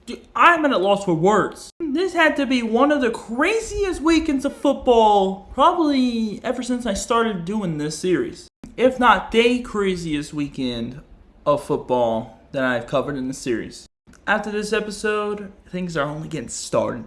Dude, I'm at a loss for words. This had to be one of the craziest weekends of football, probably ever since I started doing this series. If not the craziest weekend of football that I've covered in the series. After this episode, things are only getting started.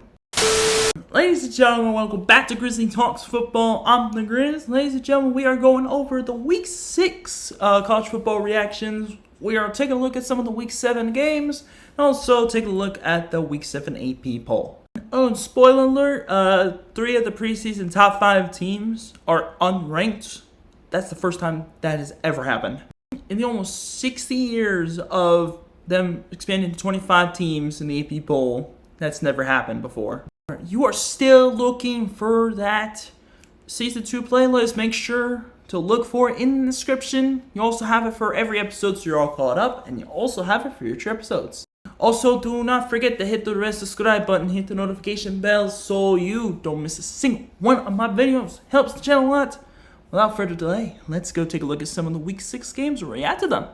Ladies and gentlemen, welcome back to Grizzly Talks Football. I'm the Grizz. Ladies and gentlemen, we are going over the Week 6 college football reactions. We are taking a look at some of the Week 7 games, and also taking a look at the Week 7 AP poll. Oh, and spoiler alert, 3 of the preseason top 5 teams are unranked. That's the first time that has ever happened. In the almost 60 years of them expanding to 25 teams in the AP poll, that's never happened before. You are still looking for that Season 2 playlist. Make sure to look for it in the description. You also have it for every episode, so you're all caught up. And you also have it for future episodes. Also, do not forget to hit the red subscribe button. Hit the notification bell so you don't miss a single one of my videos. Helps the channel a lot. Without further delay, let's go take a look at some of the Week 6 games and react to them.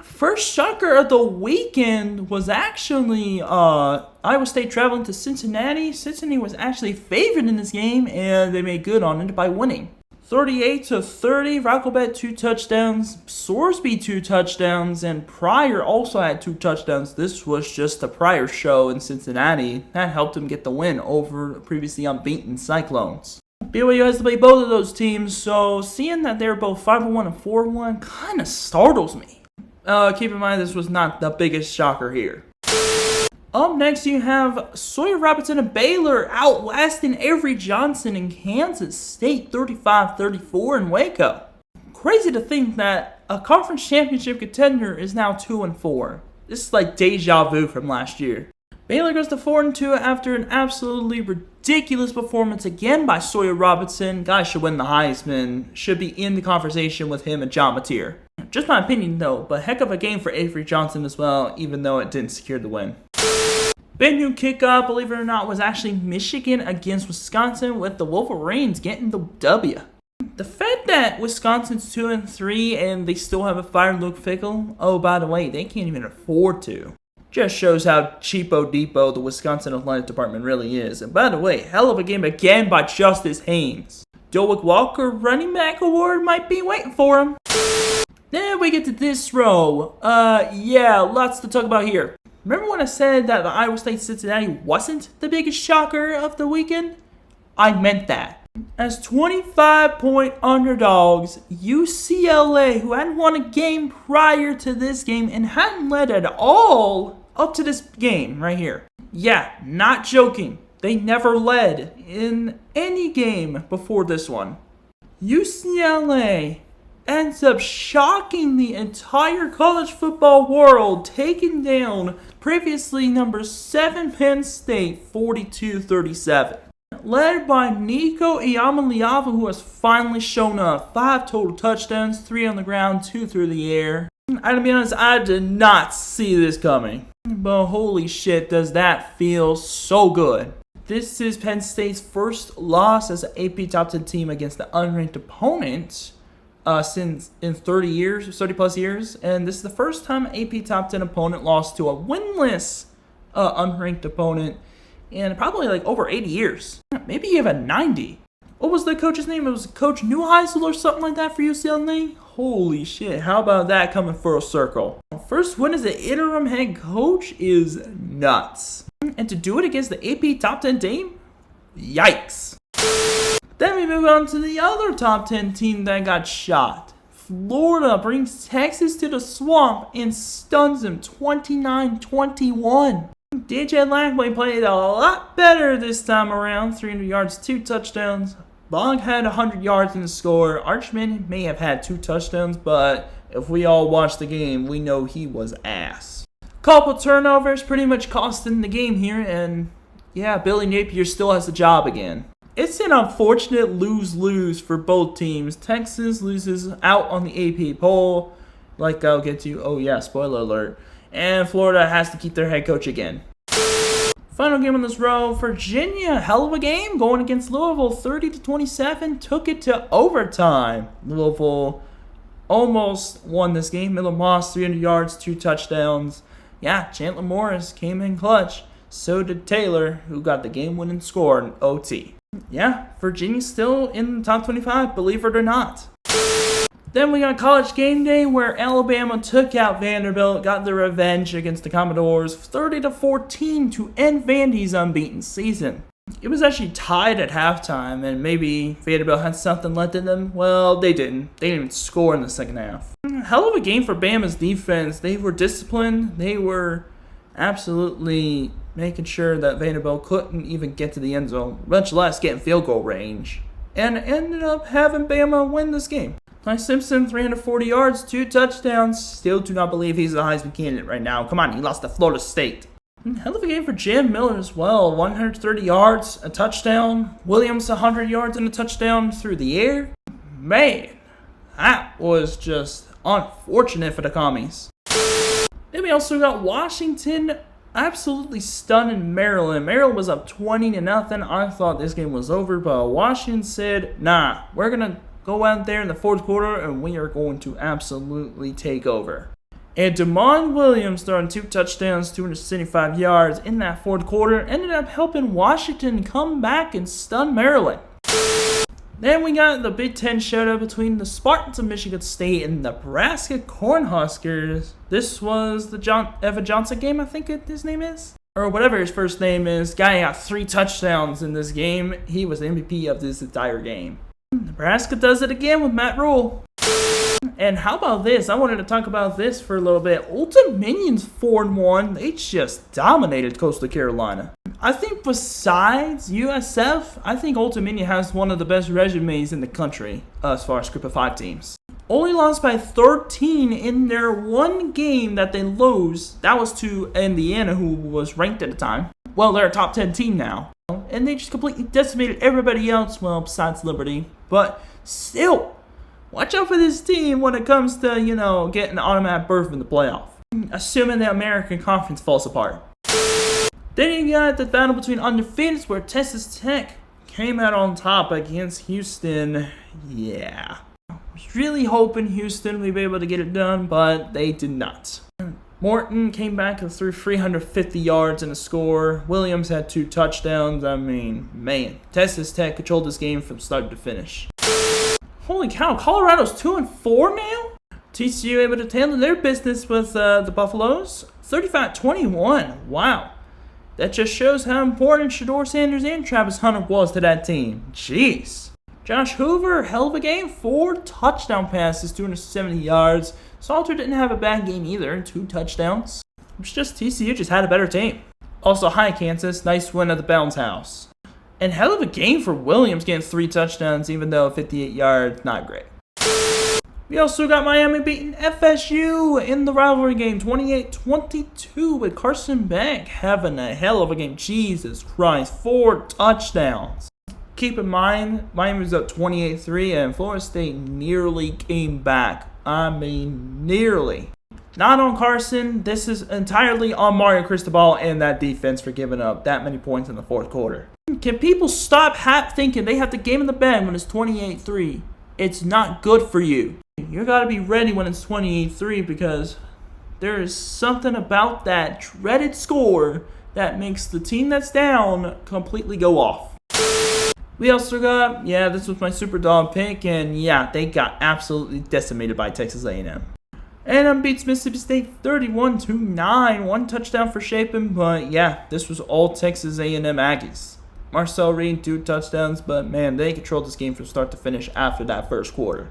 First shocker of the weekend was actually Iowa State traveling to Cincinnati. Cincinnati was actually favored in this game, and they made good on it by winning. 38-30, Rocklebet 2 touchdowns, Sorsby 2 touchdowns, and Pryor also had 2 touchdowns. This was just the Pryor show in Cincinnati. That helped him get the win over previously unbeaten Cyclones. BYU has to play both of those teams, so seeing that they're both 5-1 and 4-1 kind of startles me. Keep in mind, this was not the biggest shocker here. Up next, you have Sawyer Robertson of Baylor outlasting Avery Johnson in Kansas State 35-34 in Waco. Crazy to think that a conference championship contender is now 2-4. This is like deja vu from last year. Baylor goes to 4-2 after an absolutely ridiculous performance again by Sawyer Robertson. Guy should win the Heisman. Should be in the conversation with him and John Mateer. Just my opinion though, but heck of a game for Avery Johnson as well, even though it didn't secure the win. Big new kickoff, believe it or not, was actually Michigan against Wisconsin, with the Wolverines getting the W. The fact that Wisconsin's 2-3 and they still have a fire Luke Fickell, oh by the way, they can't even afford to. Just shows how cheapo depot the Wisconsin Athletic Department really is. And by the way, hell of a game again by Justice Haynes. Doak Walker running back award might be waiting for him. Then we get to this row. Yeah, lots to talk about here. Remember when I said that the Iowa State Cincinnati wasn't the biggest shocker of the weekend? I meant that. As 25-point underdogs, UCLA, who hadn't won a game prior to this game and hadn't led at all up to this game right here. Yeah, not joking. They never led in any game before this one. UCLA ends up shocking the entire college football world, taking down previously number 7 Penn State 42-37. Led by Nico Iamaleava, who has finally shown up. 5 total touchdowns, 3 on the ground, 2 through the air. To be honest, I did not see this coming. But holy shit, does that feel so good. This is Penn State's first loss as an AP top 10 team against the unranked opponent since in 30 plus years. And this is the first time AP top 10 opponent lost to a winless unranked opponent in probably like over 80 years. Maybe even 90. What was the coach's name? It was Coach Neuheisel or something like that for UCLA? Holy shit, how about that coming full circle? First win as an interim head coach is nuts. And to do it against the AP top 10 team? Yikes. Then we move on to the other top 10 team that got shot. Florida brings Texas to the swamp and stuns them 29-21. DJ Lackway played a lot better this time around. 300 yards, 2 touchdowns. Bog had 100 yards in the score. Archman may have had 2 touchdowns, but if we all watched the game, we know he was ass. Couple turnovers pretty much costing the game here, and yeah, Billy Napier still has the job again. It's an unfortunate lose-lose for both teams. Texas loses out on the AP poll, like I'll get to. Oh yeah, spoiler alert. And Florida has to keep their head coach again. Final game on this row, Virginia, hell of a game, going against Louisville, 30-27, took it to overtime. Louisville almost won this game. Miller Moss, 300 yards, 2 touchdowns. Yeah, Chandler Morris came in clutch. So did Taylor, who got the game-winning score in OT. Yeah, Virginia's still in the top 25, believe it or not. Then we got College Game Day, where Alabama took out Vanderbilt, got their revenge against the Commodores 30-14 to end Vandy's unbeaten season. It was actually tied at halftime, and maybe Vanderbilt had something left in them. Well, they didn't. They didn't even score in the second half. Hell of a game for Bama's defense. They were disciplined. They were absolutely making sure that Vanderbilt couldn't even get to the end zone, much less get in field goal range, and ended up having Bama win this game. Ty Simpson, 340 yards, 2 touchdowns. Still do not believe he's a Heisman candidate right now. Come on, he lost to Florida State. Hell of a game for Jim Miller as well. 130 yards, a touchdown. Williams, 100 yards and a touchdown through the air. Man, that was just unfortunate for the commies. Then we also got Washington absolutely stunning Maryland. Maryland was up 20-0. I thought this game was over, but Washington said, nah, we're going to go out there in the fourth quarter and we are going to absolutely take over. And Damon Williams throwing 2 touchdowns, 275 yards in that fourth quarter, ended up helping Washington come back and stun Maryland. Then we got the Big Ten showdown between the Spartans of Michigan State and Nebraska Cornhuskers. This was the Evan Johnson game, I think his name is, or whatever his first name is. Guy got 3 touchdowns in this game. He was the MVP of this entire game. Nebraska does it again with Matt Rule. And how about this? I wanted to talk about this for a little bit. Old Dominion's 4-1. They just dominated Coastal Carolina. I think besides USF, I think Old Dominion has one of the best resumes in the country as far as Group of 5 teams. Only lost by 13 in their one game that they lost. That was to Indiana, who was ranked at the time. Well, they're a top 10 team now. And they just completely decimated everybody else, well, besides Liberty. But still, watch out for this team when it comes to, getting an automatic berth in the playoff. Assuming the American Conference falls apart. Then you got the battle between undefeateds, where Texas Tech came out on top against Houston. Yeah. I was really hoping Houston would be able to get it done, but they did not. Morton came back and threw 350 yards and a score. Williams had 2 touchdowns. I mean, man, Texas Tech controlled this game from start to finish. Holy cow, Colorado's 2-4 now? TCU able to handle their business with the Buffaloes. 35-21. Wow. That just shows how important Shedeur Sanders and Travis Hunter was to that team. Jeez. Josh Hoover, hell of a game. 4 touchdown passes, 270 yards. Salter didn't have a bad game either. 2 touchdowns. It's just TCU just had a better team. Also, hi Kansas. Nice win at the Bounce House. And hell of a game for Williams, getting 3 touchdowns, even though 58 yards, not great. We also got Miami beating FSU in the rivalry game, 28-22, with Carson Beck having a hell of a game. Jesus Christ, 4 touchdowns. Keep in mind, Miami was up 28-3, and Florida State nearly came back. I mean, nearly. Not on Carson. This is entirely on Mario Cristobal and that defense for giving up that many points in the fourth quarter. Can people stop thinking they have the game in the bag when it's 28-3? It's not good for you. You got to be ready when it's 28-3, because there is something about that dreaded score that makes the team that's down completely go off. We also got, this was my super dog pick, and they got absolutely decimated by Texas A&M. A&M beats Mississippi State 31-9, 1 touchdown for Shapen, but this was all Texas A&M Aggies. Marcel Reed, 2 touchdowns, but man, they controlled this game from start to finish after that first quarter.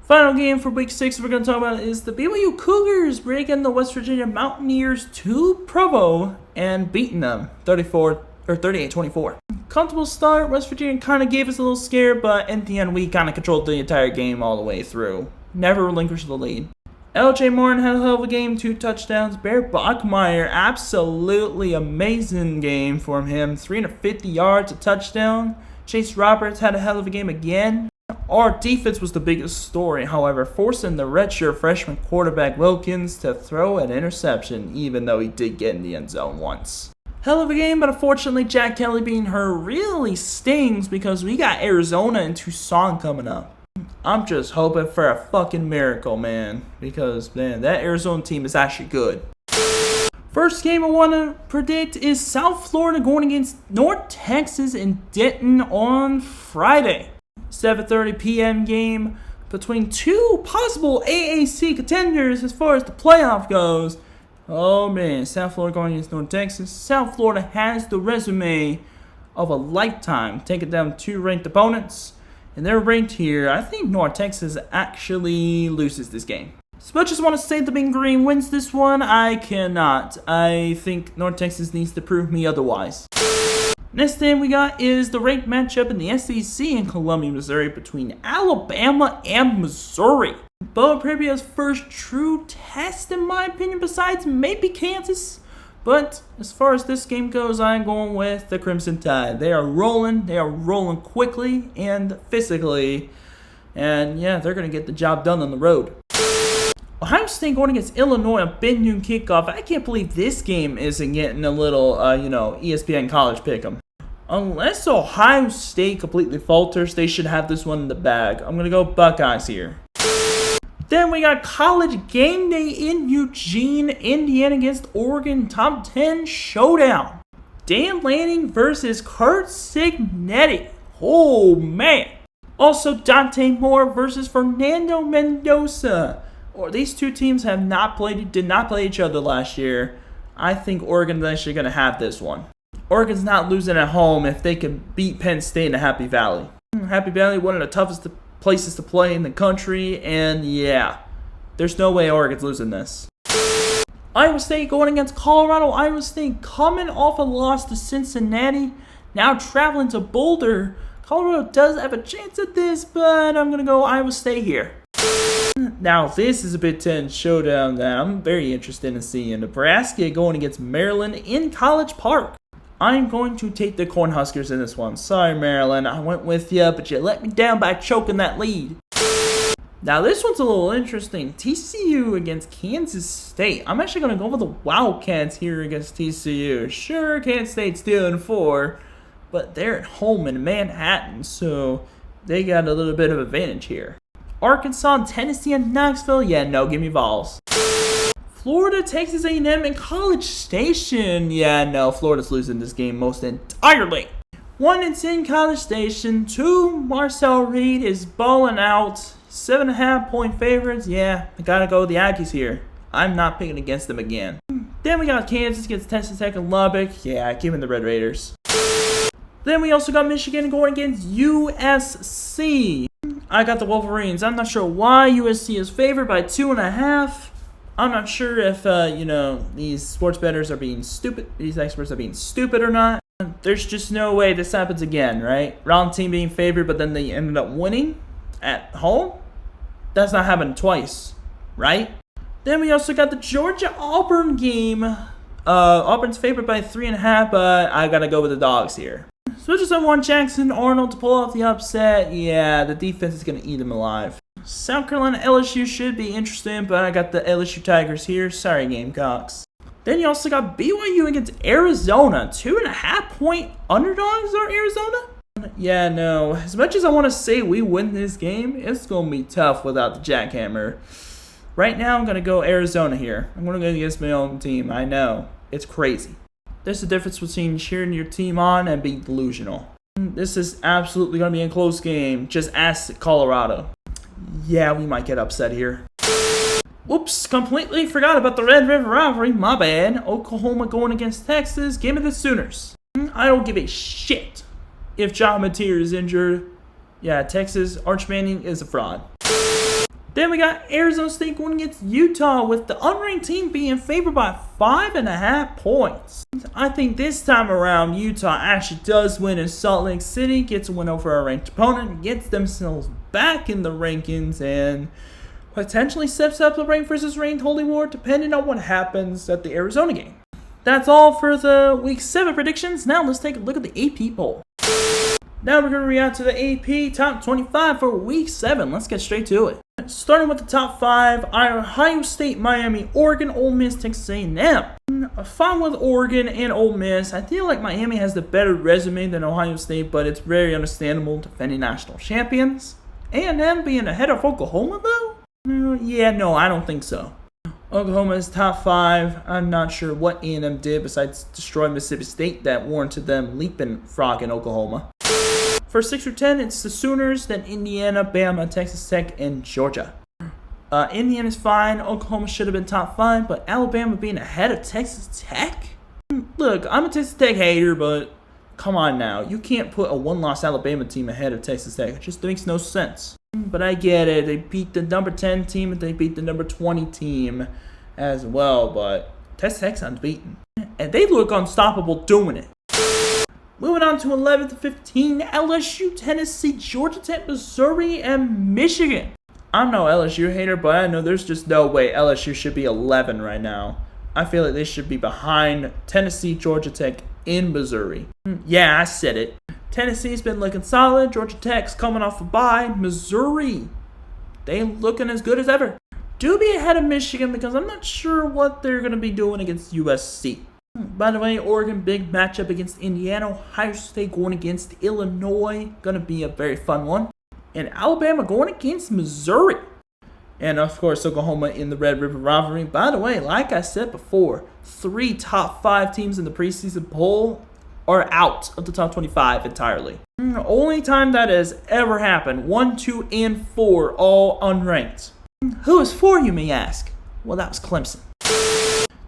Final game for Week 6 we're going to talk about is the BYU Cougars breaking the West Virginia Mountaineers to Provo and beating them 38-24. Comfortable start. West Virginia kind of gave us a little scare, but in the end, we kind of controlled the entire game all the way through. Never relinquished the lead. LJ Martin had a hell of a game, 2 touchdowns. Bear Bachmeier, absolutely amazing game from him. 350 yards, a touchdown. Chase Roberts had a hell of a game again. Our defense was the biggest story, however, forcing the redshirt freshman quarterback Wilkins to throw an interception, even though he did get in the end zone once. Hell of a game, but unfortunately Jack Kelly being hurt really stings, because we got Arizona and Tucson coming up. I'm just hoping for a fucking miracle, man, because, man, that Arizona team is actually good. First game I want to predict is South Florida going against North Texas in Denton on Friday. 7:30 p.m. game between two possible AAC contenders as far as the playoff goes. Oh man, South Florida going against North Texas. South Florida has the resume of a lifetime, taking down two ranked opponents, and they're ranked here. I think North Texas actually loses this game. As much as I want to say the Mean Green wins this one, I cannot. I think North Texas needs to prove me otherwise. Next thing we got is the ranked matchup in the SEC in Columbia, Missouri between Alabama and Missouri. Bo Previa's first true test, in my opinion, besides maybe Kansas. But as far as this game goes, I'm going with the Crimson Tide. They are rolling quickly and physically. And yeah, they're going to get the job done on the road. Ohio State going against Illinois on big noon kickoff. I can't believe this game isn't getting a little, ESPN college pick'em. Unless Ohio State completely falters, they should have this one in the bag. I'm going to go Buckeyes here. Then we got college game day in Eugene, Indiana against Oregon. Top 10 showdown. Dan Lanning versus Kurt Signetti. Oh, man. Also, Dante Moore versus Fernando Mendoza. These two teams did not play each other last year. I think Oregon's actually going to have this one. Oregon's not losing at home if they can beat Penn State in the Happy Valley. Happy Valley, one of the toughest places to play in the country, and yeah, there's no way Oregon's losing this. Iowa State going against Colorado. Iowa State coming off a loss to Cincinnati, now traveling to Boulder. Colorado does have a chance at this, but I'm going to go Iowa State here. Now, this is a Big Ten showdown that I'm very interested in seeing. Nebraska going against Maryland in College Park. I'm going to take the Cornhuskers in this one. Sorry, Maryland, I went with you, but you let me down by choking that lead. Now, this one's a little interesting. TCU against Kansas State. I'm actually going to go with the Wildcats here against TCU. Sure, Kansas State's 2-4, but they're at home in Manhattan, so they got a little bit of advantage here. Arkansas, Tennessee, and Knoxville. Yeah, no, give me Vols. Florida, Texas A&M, and College Station. Yeah, no, Florida's losing this game most entirely. 1-10 College Station. 2, Marcel Reed is balling out. 7.5-point favorites. Yeah, I gotta go with the Aggies here. I'm not picking against them again. Then we got Kansas against Texas Tech and Lubbock. Yeah, keeping the Red Raiders. Then we also got Michigan going against USC. I got the Wolverines. I'm not sure why USC is favored by 2.5. I'm not sure if, these sports bettors are being stupid, these experts are being stupid or not. There's just no way this happens again, right? Wrong team being favored, but then they ended up winning at home? That's not happened twice, right? Then we also got the Georgia-Auburn game. Auburn's favored by 3.5, but I gotta go with the dogs here. So just I want Jackson Arnold to pull off the upset. Yeah, the defense is going to eat him alive. South Carolina LSU should be interesting, but I got the LSU Tigers here. Sorry, Gamecocks. Then you also got BYU against Arizona. 2.5-point underdogs are Arizona? Yeah, no. As much as I want to say we win this game, it's going to be tough without the jackhammer. Right now, I'm going to go Arizona here. I'm going to go against my own team. I know. It's crazy. There's a difference between cheering your team on and being delusional. This is absolutely going to be a close game. Just ask Colorado. Yeah, we might get upset here. Whoops, completely forgot about the Red River rivalry. My bad. Oklahoma going against Texas. Give me the Sooners. I don't give a shit if John Mateer is injured. Yeah, Texas, Arch Manning is a fraud. Then we got Arizona State going against Utah with the unranked team being favored by 5.5 points. I think this time around Utah actually does win in Salt Lake City, gets a win over a ranked opponent, gets themselves back in the rankings, and potentially steps up the ranked versus ranked Holy War depending on what happens at the Arizona game. That's all for the Week 7 predictions. Now let's take a look at the AP poll. Now we're going to react to the AP Top 25 for Week 7. Let's get straight to it. Starting with the top 5, Ohio State, Miami, Oregon, Ole Miss, Texas A&M. Fine with Oregon and Ole Miss. I feel like Miami has the better resume than Ohio State, but it's very understandable defending national champions. A&M being ahead of Oklahoma, though? Yeah, no, I don't think so. Oklahoma is top 5. I'm not sure what A&M did besides destroy Mississippi State that warranted them leaping frog in Oklahoma. For 6 through 10, it's the Sooners, then Indiana, Bama, Texas Tech, and Georgia. Indiana's fine. Oklahoma should have been top 5, but Alabama being ahead of Texas Tech? Look, I'm a Texas Tech hater, but come on now. You can't put a one-loss Alabama team ahead of Texas Tech. It just makes no sense. But I get it. They beat the number 10 team and they beat the number 20 team as well. But Texas Tech's unbeaten. And they look unstoppable doing it. Moving on to 11 to 15, LSU, Tennessee, Georgia Tech, Missouri, and Michigan. I'm no LSU hater, but I know there's just no way LSU should be 11 right now. I feel like they should be behind Tennessee, Georgia Tech, in Missouri. Yeah, I said it. Tennessee's been looking solid. Georgia Tech's coming off a bye. Missouri, they looking as good as ever. Do be ahead of Michigan because I'm not sure what they're going to be doing against USC. By the way, Oregon, big matchup against Indiana. Ohio State going against Illinois. Going to be a very fun one. And Alabama going against Missouri. And, of course, Oklahoma in the Red River rivalry. By the way, like I said before, 3 top 5 teams in the preseason poll are out of the top 25 entirely. Only time that has ever happened. 1, 2, and 4 all unranked. Who is 4, you may ask? Well, that was Clemson.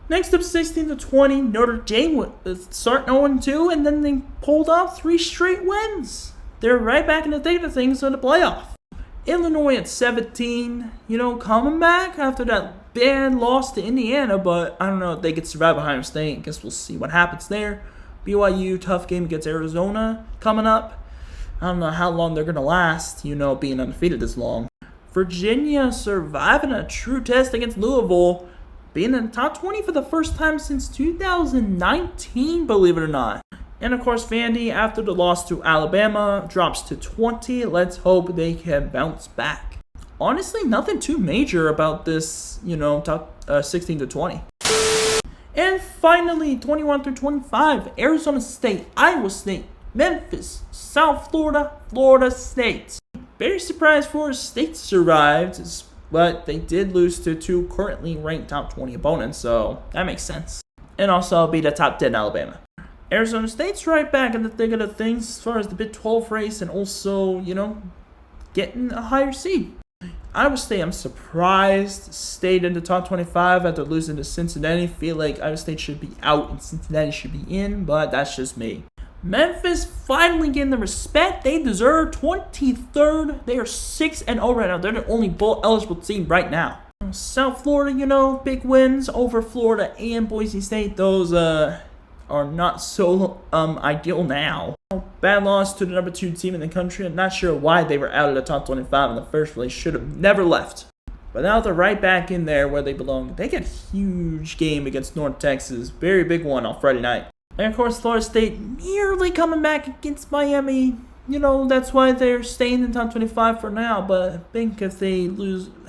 Next up, 16 to 20, Notre Dame was starting 0-2, and then they pulled off 3 straight wins. They're right back in the thick of things in the playoff. Illinois at 17, coming back after that bad loss to Indiana, but I don't know if they could survive Ohio State. I guess we'll see what happens there. BYU, tough game against Arizona coming up. I don't know how long they're going to last, being undefeated this long. Virginia surviving a true test against Louisville, being in the top 20 for the first time since 2019, believe it or not. And of course, Vandy, after the loss to Alabama, drops to 20. Let's hope they can bounce back. Honestly, nothing too major about this, top 16 to 20. And finally, 21 through 25, Arizona State, Iowa State, Memphis, South Florida, Florida State. Very surprised Florida State survived, but they did lose to 2 currently ranked top 20 opponents, so that makes sense. And also beat a top 10 Alabama. Arizona State's right back in the thick of the things as far as the Big 12 race and also, getting a higher seed. Iowa State, I'm surprised, stayed in the top 25 after losing to Cincinnati. Feel like Iowa State should be out and Cincinnati should be in, but that's just me. Memphis finally getting the respect they deserve. 23rd. They are 6-0 right now. They're the only bowl eligible team right now. South Florida, big wins over Florida and Boise State. Those are not so ideal now. Bad loss to the number 2 team in the country. I'm not sure why they were out of the top 25 in the first place. Should have never left. But now they're right back in there where they belong. They got a huge game against North Texas. Very big one on Friday night. And of course, Florida State nearly coming back against Miami. That's why they're staying in the top 25 for now. But I think if they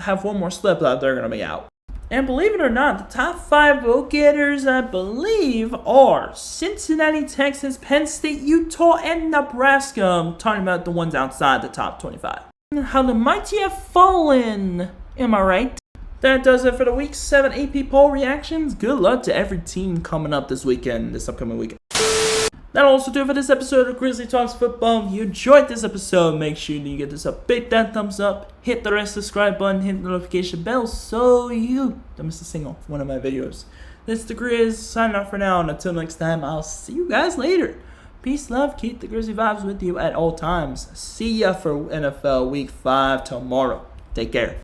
have one more slip out, they're going to be out. And believe it or not, the top 5 vote-getters, I believe, are Cincinnati, Texas, Penn State, Utah, and Nebraska. I'm talking about the ones outside the top 25. How the mighty have fallen. Am I right? That does it for the Week 7 AP poll reactions. Good luck to every team coming up this upcoming weekend. That'll also do it for this episode of Grizzly Talks Football. If you enjoyed this episode, make sure you give this a big thumbs up, hit the red subscribe button, hit the notification bell so you don't miss a single one of my videos. This is the Grizz, signing off for now, and until next time, I'll see you guys later. Peace, love, keep the Grizzly vibes with you at all times. See ya for NFL Week 5 tomorrow. Take care.